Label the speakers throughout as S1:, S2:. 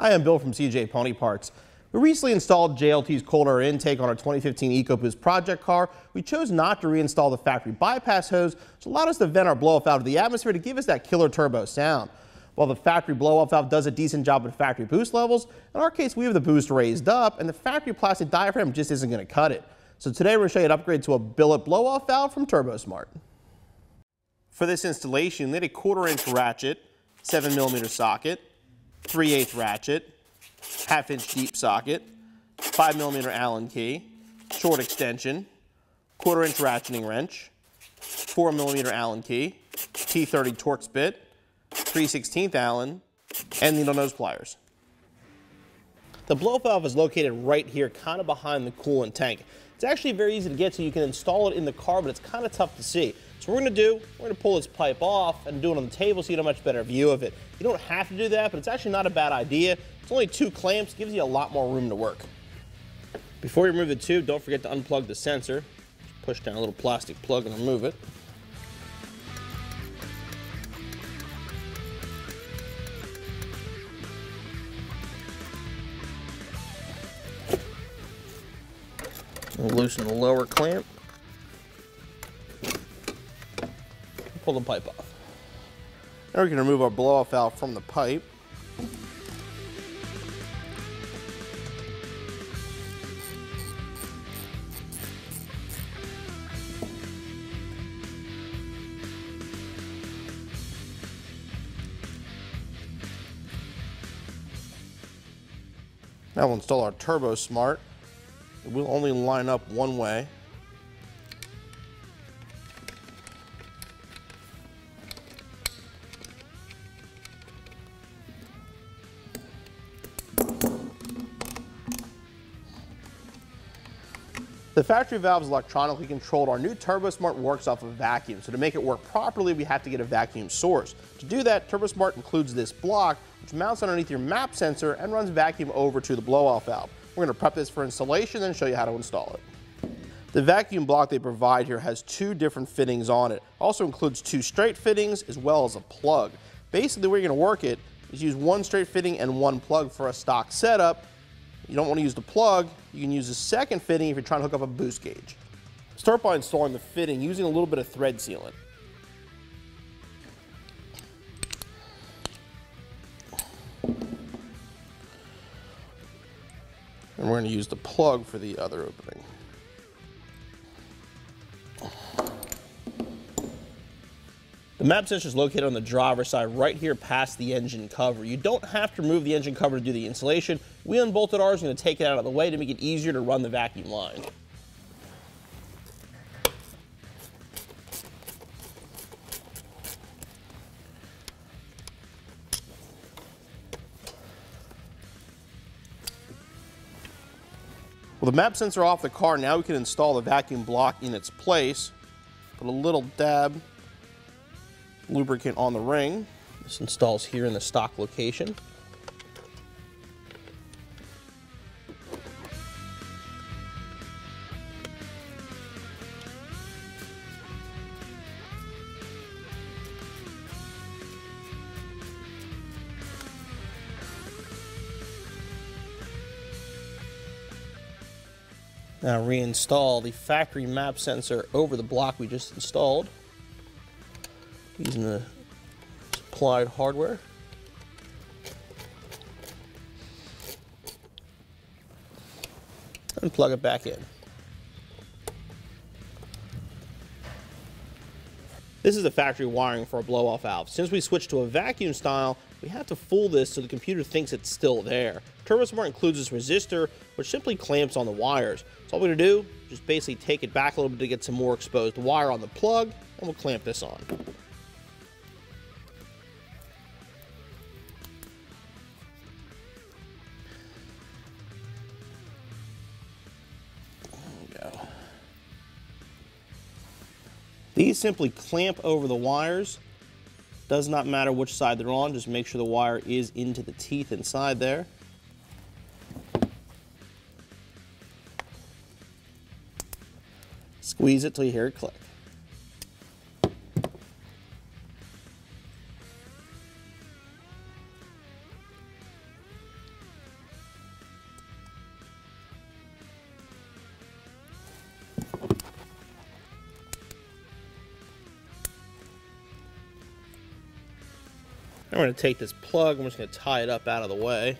S1: Hi, I'm Bill from CJ Pony Parts. We recently installed JLT's cold air intake on our 2015 EcoBoost project car. We chose not to reinstall the factory bypass hose, which allowed us to vent our blow-off valve to the atmosphere to give us that killer turbo sound. While the factory blow-off valve does a decent job at factory boost levels, in our case we have the boost raised up and the factory plastic diaphragm just isn't going to cut it. So today we're going to show you an upgrade to a billet blow-off valve from Turbosmart. For this installation, we need a 1/4 inch ratchet, 7mm socket, 3/8 ratchet, 1/2 inch deep socket, 5mm Allen key, short extension, 1/4 inch ratcheting wrench, 4mm Allen key, T30 Torx bit, 3/16 Allen, and needle nose pliers. The blow valve is located right here, kind of behind the coolant tank. It's actually very easy to get to. You can install it in the car, but it's kind of tough to see. So what we're going to do, we're going to pull this pipe off and do it on the table so you get a much better view of it. You don't have to do that, but it's actually not a bad idea. It's only 2 clamps, gives you a lot more room to work. Before you remove the tube, don't forget to unplug the sensor. Just push down a little plastic plug and remove it. We'll loosen the lower clamp. Pull the pipe off. Now we're going to remove our blow-off valve from the pipe. Now we'll install our Turbosmart. It will only line up one way. The factory valve is electronically controlled. Our new Turbosmart works off of a vacuum, so to make it work properly, we have to get a vacuum source. To do that, Turbosmart includes this block, which mounts underneath your map sensor and runs vacuum over to the blow-off valve. We're going to prep this for installation, then show you how to install it. The vacuum block they provide here has 2 different fittings on it. Also includes 2 straight fittings as well as a plug. Basically, the way you're going to work it is use 1 straight fitting and 1 plug for a stock setup. You don't want to use the plug, you can use the second fitting if you're trying to hook up a boost gauge. Start by installing the fitting using a little bit of thread sealant. And we're going to use the plug for the other opening. The map sensor is located on the driver's side right here past the engine cover. You don't have to remove the engine cover to do the installation. We unbolted ours and going to take it out of the way to make it easier to run the vacuum line. With the map sensor off the car, now we can install the vacuum block in its place. Put a little dab lubricant on the ring. This installs here in the stock location. Now reinstall the factory map sensor over the block we just installed using the supplied hardware. And plug it back in. This is the factory wiring for a blow-off valve. Since we switched to a vacuum style, we have to fool this so the computer thinks it's still there. Turbosmart includes this resistor, which simply clamps on the wires. So all we're going to do is just basically take it back a little bit to get some more exposed wire on the plug, and we'll clamp this on. These simply clamp over the wires. Does not matter which side they're on, just make sure the wire is into the teeth inside there. Squeeze it till you hear it click. I'm going to take this plug, I'm just going to tie it up out of the way.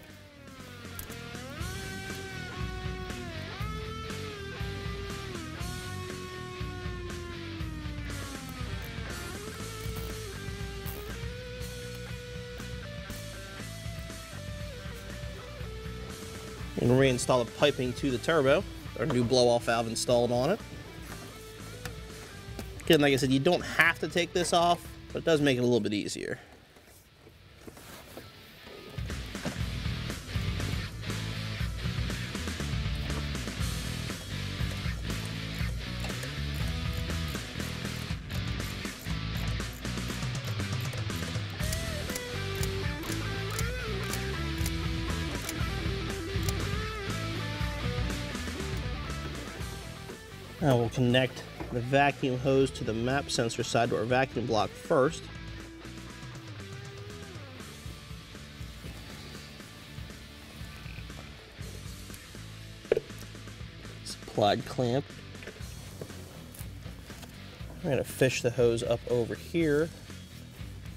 S1: And reinstall the piping to the turbo. Our new blow-off valve installed on it. Again, like I said, you don't have to take this off, but it does make it a little bit easier. Now we'll connect the vacuum hose to the map sensor side to our vacuum block first. Supplied clamp. I'm going to fish the hose up over here.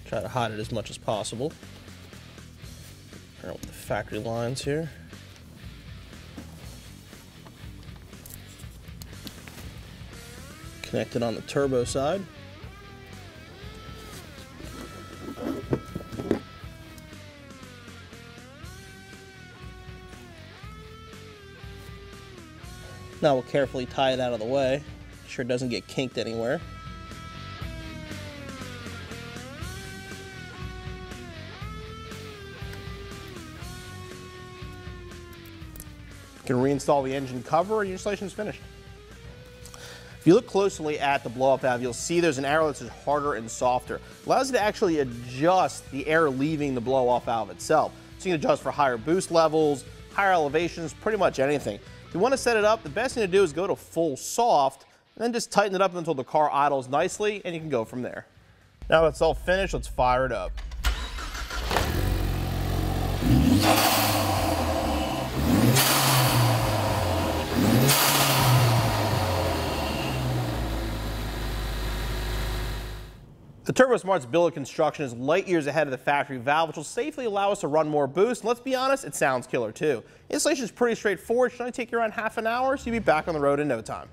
S1: Try to hide it as much as possible. With the factory lines here. Connected on the turbo side. Now we'll carefully tie it out of the way, make sure it doesn't get kinked anywhere. You can reinstall the engine cover and your installation is finished. If you look closely at the blow-up valve, you'll see there's an arrow that says harder and softer. It allows you to actually adjust the air leaving the blow-off valve itself. So you can adjust for higher boost levels, higher elevations, pretty much anything. If you want to set it up, the best thing to do is go to full soft, and then just tighten it up until the car idles nicely, and you can go from there. Now that's all finished, let's fire it up. The Turbosmart's bill of construction is light years ahead of the factory valve, which will safely allow us to run more boost. And let's be honest, it sounds killer too. Installation is pretty straightforward. It should only take you around half an hour, so you'll be back on the road in no time.